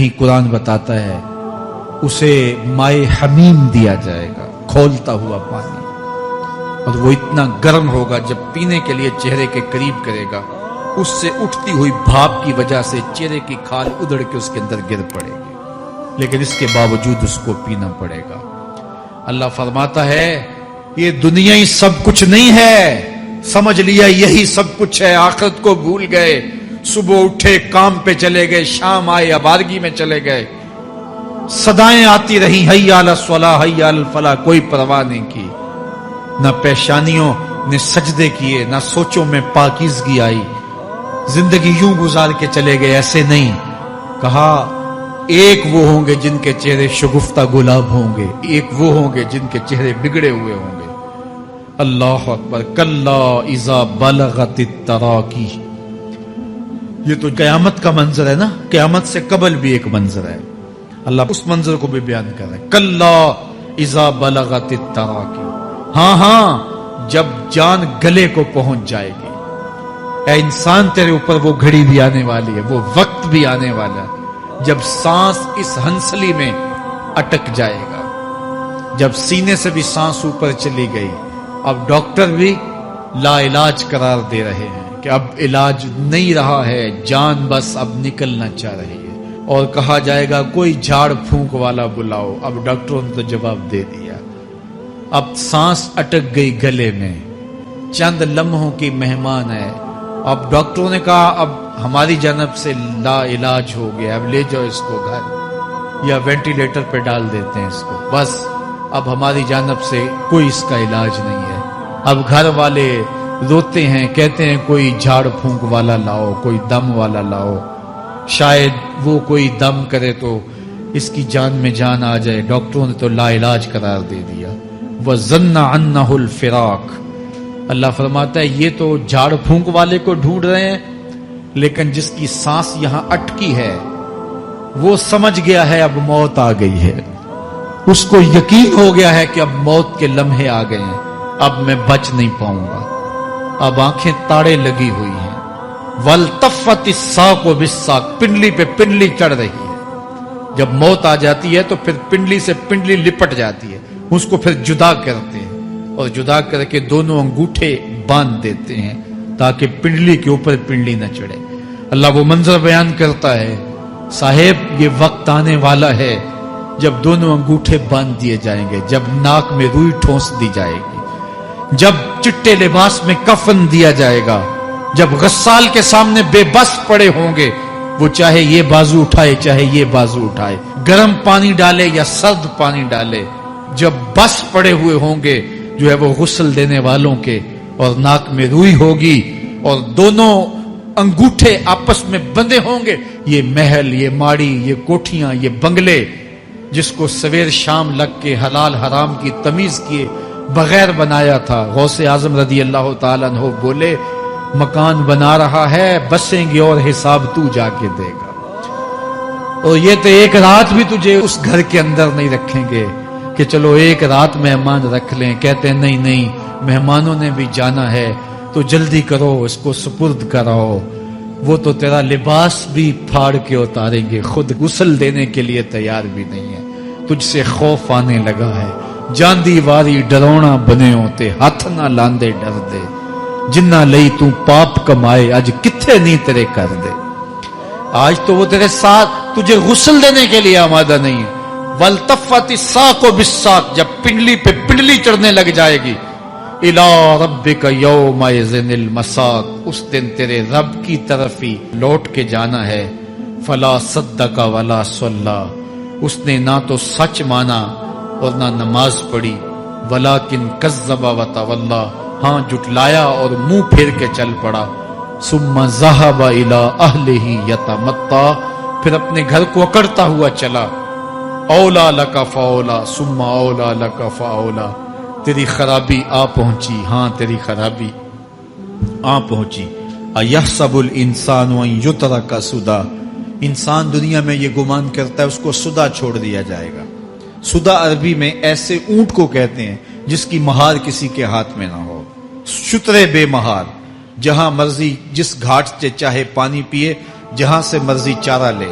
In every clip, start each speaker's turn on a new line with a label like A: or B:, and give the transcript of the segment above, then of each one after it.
A: ہی قرآن بتاتا ہے اسے مائے حمیم دیا جائے گا، کھولتا ہوا پانی، اور وہ اتنا گرم ہوگا جب پینے کے لیے چہرے کے قریب کرے گا اس سے اٹھتی ہوئی بھاپ کی وجہ سے چہرے کی کھال ادھڑ کے اس کے اندر گر پڑے گی، لیکن اس کے باوجود اس کو پینا پڑے گا۔ اللہ فرماتا ہے یہ دنیا ہی سب کچھ نہیں ہے، سمجھ لیا یہی سب کچھ ہے، آخرت کو بھول گئے، صبح اٹھے کام پہ چلے گئے، شام آئے عبادگی میں چلے گئے، صدائیں آتی رہی حی علی الصلاح حی علی الفلاح، کوئی پرواہ نہیں کی، نہ پیشانیوں نے سجدے کیے، نہ سوچوں میں پاکیزگی آئی، زندگی یوں گزار کے چلے گئے۔ ایسے نہیں، کہا ایک وہ ہوں گے جن کے چہرے شگفتہ گلاب ہوں گے، ایک وہ ہوں گے جن کے چہرے بگڑے ہوئے ہوں گے۔ اللہ اکبر، کلا اذا بلغت التراقی، یہ تو قیامت کا منظر ہے نا، قیامت سے قبل بھی ایک منظر ہے، اللہ اس منظر کو بھی بیان کر رہا ہے، کلا اذا بلغت التراقی، ہاں ہاں جب جان گلے کو پہنچ جائے گی، اے انسان تیرے اوپر وہ گھڑی بھی آنے والی ہے، وہ وقت بھی آنے والا ہے جب سانس اس ہنسلی میں اٹک جائے گا، جب سینے سے بھی سانس اوپر چلی گئی، اب ڈاکٹر بھی لا علاج قرار دے رہے ہیں کہ اب علاج نہیں رہا ہے، جان بس اب نکلنا چاہ رہی ہے، اور کہا جائے گا کوئی جھاڑ پھونک والا بلاؤ، اب ڈاکٹروں نے تو جواب دے دیا، اب سانس اٹک گئی گلے میں، چند لمحوں کی مہمان ہے، اب ڈاکٹروں نے کہا اب ہماری جانب سے لا علاج ہو گیا، اب لے جاؤ اس کو گھر یا وینٹیلیٹر پہ ڈال دیتے ہیں اس کو، بس اب ہماری جانب سے کوئی اس کا علاج نہیں ہے۔ اب گھر والے روتے ہیں، کہتے ہیں کوئی جھاڑ پھونک والا لاؤ، کوئی دم والا لاؤ، شاید وہ کوئی دم کرے تو اس کی جان میں جان آ جائے، ڈاکٹروں نے تو لا علاج قرار دے دیا۔ وَظَنَّ عَنَّهُ الْفِرَاقُ، اللہ فرماتا ہے یہ تو جھاڑ پھونک والے کو ڈھونڈ رہے ہیں، لیکن جس کی سانس یہاں اٹکی ہے وہ سمجھ گیا ہے اب موت آ گئی ہے، اس کو یقین ہو گیا ہے کہ اب موت کے لمحے آ گئے ہیں، اب میں بچ نہیں پاؤں گا، اب آنکھیں تاڑے لگی ہوئی ہیں، وَالْتَفَّتِ السَّاقُ بِالسَّاقِ، پنڈلی پہ پنڈلی چڑھ رہی ہے، جب موت آ جاتی ہے تو پھر پنڈلی سے پنڈلی لپٹ جاتی ہے، اس کو پھر جدا کرتے ہیں اور جدا کر کے دونوں انگوٹھے باندھ دیتے ہیں تاکہ پنڈلی کے اوپر پنڈلی نہ چڑھے۔ اللہ وہ منظر بیان کرتا ہے صاحب یہ وقت آنے والا ہے جب دونوں انگوٹھے باندھ دیے جائیں گے، جب ناک میں روئی ٹھونس دی جائے گی، جب چٹے لباس میں کفن دیا جائے گا، جب غسال کے سامنے بے بس پڑے ہوں گے، وہ چاہے یہ بازو اٹھائے چاہے یہ بازو اٹھائے، گرم پانی ڈالے یا سرد پانی ڈالے، جب بس پڑے ہوئے ہوں گے جو ہے وہ غسل دینے والوں کے، اور ناک میں روئی ہوگی اور دونوں انگوٹھے آپس میں بندھے ہوں گے، یہ محل، یہ ماڑی، یہ کوٹھیاں، یہ بنگلے جس کو سویر شام لگ کے حلال حرام کی تمیز کیے بغیر بنایا تھا، غوث اعظم رضی اللہ تعالیٰ عنہ بولے مکان بنا رہا ہے بسیں گے اور حساب تو جا کے دے گا، اور یہ تو ایک رات بھی تجھے اس گھر کے اندر نہیں رکھیں گے کہ چلو ایک رات مہمان رکھ لیں، کہتے ہیں نہیں نہیں مہمانوں نے بھی جانا ہے تو جلدی کرو اس کو سپرد کراؤ، وہ تو تیرا لباس بھی پھاڑ کے اتاریں گے، خود غسل دینے کے لیے تیار بھی نہیں ہے، تجھ سے خوف آنے لگا ہے، جاندی واری ڈرونا بنے ہوتے ہاتھ نہ لاندے ڈر دے، جنہ لئی تو پاپ کمائے اج کتھے نہیں تیرے کر دے، آج تو وہ تیرے ساتھ تجھے غسل دینے کے لیے آمادہ نہیں ہے۔ وَالْتَفَّتِ السَّاقُ بِالسَّاقِ، جب پنڈلی پہ پنڈلی چڑھنے لگ جائے گی، إِلَىٰ رَبِّكَ يَوْمَئِذٍ الْمَسَاقُ، اس دن تیرے رب کی طرف ہی لوٹ کے جانا ہے۔ فَلَا صَدَّقَ وَلَا صَلَّىٰ، اس نے نہ تو سچ مانا اور نہ نماز پڑھی، وَلَٰكِنْ كَذَّبَ وَتَوَلَّىٰ، ہاں جھٹلایا اور منہ پھیر کے چل پڑا۔ ثُمَّ ذَهَبَ إِلَىٰ أَهْلِهِ يَتَمَطَّىٰ، پھر اپنے گھر کو اکڑتا ہوا چلا۔ اولا لک فاولا ثم اولا لک فاولا، تیری خرابی آ پہنچی، ہاں تیری خرابی آ پہنچی۔ ایحسب الانسان ان یترک سدی، انسان دنیا میں یہ گمان کرتا ہے اس کو سدا چھوڑ دیا جائے گا۔ سدا عربی میں ایسے اونٹ کو کہتے ہیں جس کی مہار کسی کے ہاتھ میں نہ ہو، شترے بے مہار، جہاں مرضی جس گھاٹ سے چاہے پانی پیے، جہاں سے مرضی چارہ لے،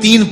A: 3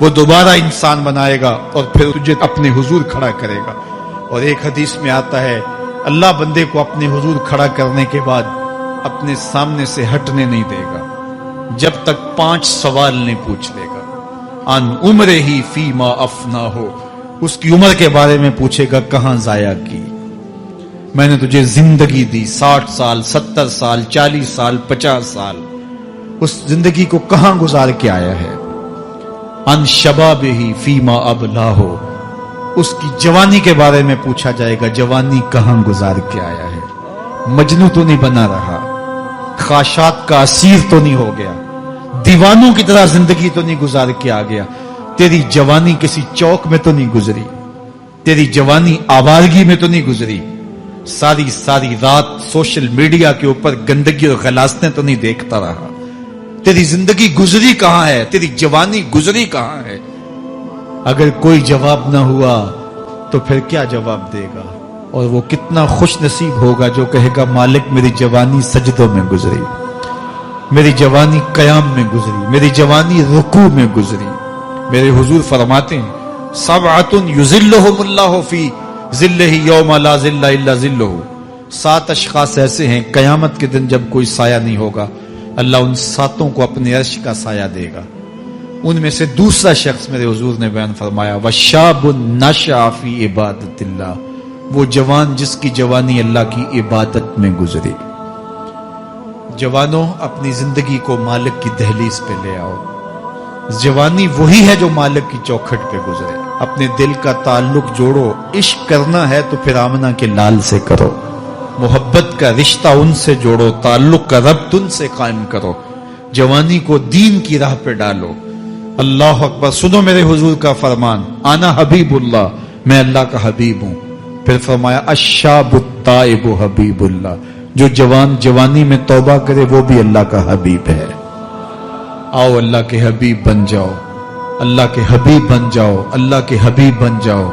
A: وہ دوبارہ انسان بنائے گا اور پھر تجھے اپنے حضور کھڑا کرے گا. اور ایک حدیث میں آتا ہے اللہ بندے کو اپنے حضور کھڑا کرنے کے بعد اپنے سامنے سے ہٹنے نہیں دے گا جب تک 5 سوال نہیں پوچھ لے گا. ان عمرہ ہی فیما افنا ہو، اس کی عمر کے بارے میں پوچھے گا کہاں ضائع کی. میں نے تجھے زندگی دی 60 سال 70 سال 40 سال 50 سال، اس زندگی کو کہاں گزار کے آیا ہے. ان شباب ہی فیما ابلا ہو، اس کی جوانی کے بارے میں پوچھا جائے گا جوانی کہاں گزار کے آیا ہے. مجنوں تو نہیں بنا رہا، خواہشات کا اسیر تو نہیں ہو گیا، دیوانوں کی طرح زندگی تو نہیں گزار کے آ گیا. تیری جوانی کسی چوک میں تو نہیں گزری، تیری جوانی آوارگی میں تو نہیں گزری، ساری رات سوشل میڈیا کے اوپر گندگی اور غلاستیں تو نہیں دیکھتا رہا. تیری زندگی گزری کہاں ہے، تیری جوانی گزری کہاں ہے. اگر کوئی جواب نہ ہوا تو پھر کیا جواب دے گا؟ اور وہ کتنا خوش نصیب ہوگا جو کہے گا مالک میری جوانی سجدوں میں گزری، میری جوانی قیام میں گزری، میری جوانی رکوع میں گزری. میرے حضور فرماتے ہیں سبعۃ یظلھم اللہ فی ظلہ یوم لا ظل الا ظلہ. 7 اشخاص ایسے ہیں قیامت کے دن جب کوئی سایہ نہیں ہوگا اللہ ان 7 کو اپنے عرش کا سایہ دے گا. ان میں سے دوسرا شخص میرے حضور نے بیان فرمایا وشاب نشأ فی عبادت اللہ، وہ جوان جس کی جوانی اللہ کی عبادت میں گزری. جوانوں اپنی زندگی کو مالک کی دہلیز پہ لے آؤ. جوانی وہی ہے جو مالک کی چوکھٹ پہ گزرے. اپنے دل کا تعلق جوڑو، عشق کرنا ہے تو پھر آمنہ کے لال سے کرو، محبت کا رشتہ ان سے جوڑو، تعلق کا ربط ان سے قائم کرو، جوانی کو دین کی راہ پہ ڈالو. اللہ اکبر. سنو میرے حضور کا فرمان انا حبیب اللہ، میں اللہ کا حبیب ہوں. پھر فرمایا الشاب التائب حبیب اللہ، جو جوان جوانی میں توبہ کرے وہ بھی اللہ کا حبیب ہے. آؤ اللہ کے حبیب بن جاؤ، اللہ کے حبیب بن جاؤ، اللہ کے حبیب بن جاؤ،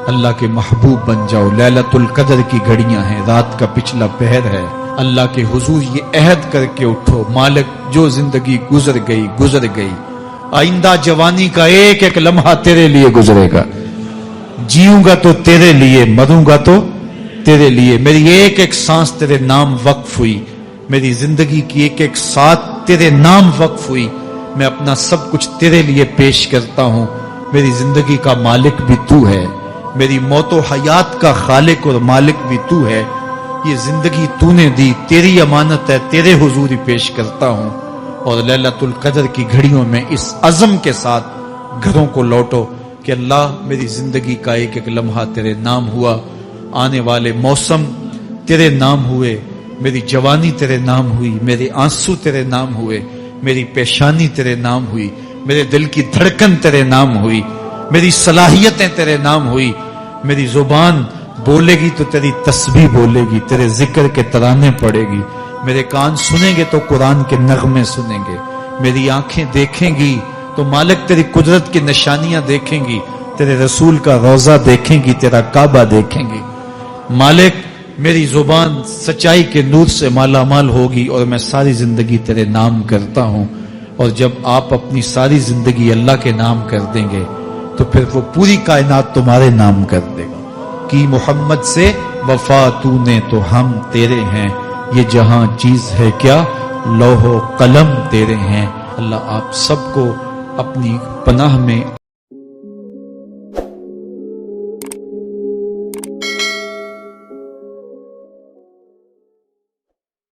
A: اللہ کے محبوب بن جاؤ. لیلۃ القدر کی گھڑیاں ہیں، رات کا پچھلا پہر ہے. اللہ کے حضور یہ عہد کر کے اٹھو مالک جو زندگی گزر گئی آئندہ جوانی کا ایک ایک لمحہ تیرے لیے گزرے گا. جیوں گا تو تیرے لیے، مروں گا تو تیرے لیے. میری ایک ایک سانس تیرے نام وقف ہوئی، میری زندگی کی ایک ایک ساتھ تیرے نام وقف ہوئی. میں اپنا سب کچھ تیرے لیے پیش کرتا ہوں. میری زندگی کا مالک بھی تو ہے، میری موت و حیات کا خالق اور مالک بھی تو ہے. یہ زندگی تو نے دی، تیری امانت ہے، تیرے حضور ہی پیش کرتا ہوں. اور لیلۃ القدر کی گھڑیوں میں اس عزم کے ساتھ گھروں کو لوٹو کہ اللہ میری زندگی کا ایک ایک لمحہ تیرے نام ہوا، آنے والے موسم تیرے نام ہوئے، میری جوانی تیرے نام ہوئی، میرے آنسو تیرے نام ہوئے، میری پیشانی تیرے نام ہوئی، میرے دل کی دھڑکن تیرے نام ہوئی، میری صلاحیتیں تیرے نام ہوئی. میری زبان بولے گی تو تیری تسبیح بولے گی، تیرے ذکر کے ترانے پڑے گی. میرے کان سنیں گے تو قرآن کے نغمے سنیں گے، میری آنکھیں دیکھیں گی تو مالک تیری قدرت کی نشانیاں دیکھیں گی، تیرے رسول کا روضہ دیکھیں گی، تیرا کعبہ دیکھیں گی. مالک میری زبان سچائی کے نور سے مالا مال ہوگی اور میں ساری زندگی تیرے نام کرتا ہوں. اور جب آپ اپنی ساری زندگی اللہ کے نام کر دیں گے تو پھر وہ پوری کائنات تمہارے نام کر دے گا. کی محمد سے وفا تو نے تو ہم تیرے ہیں، یہ جہاں چیز ہے کیا لوح و قلم تیرے ہیں. اللہ آپ سب کو اپنی پناہ میں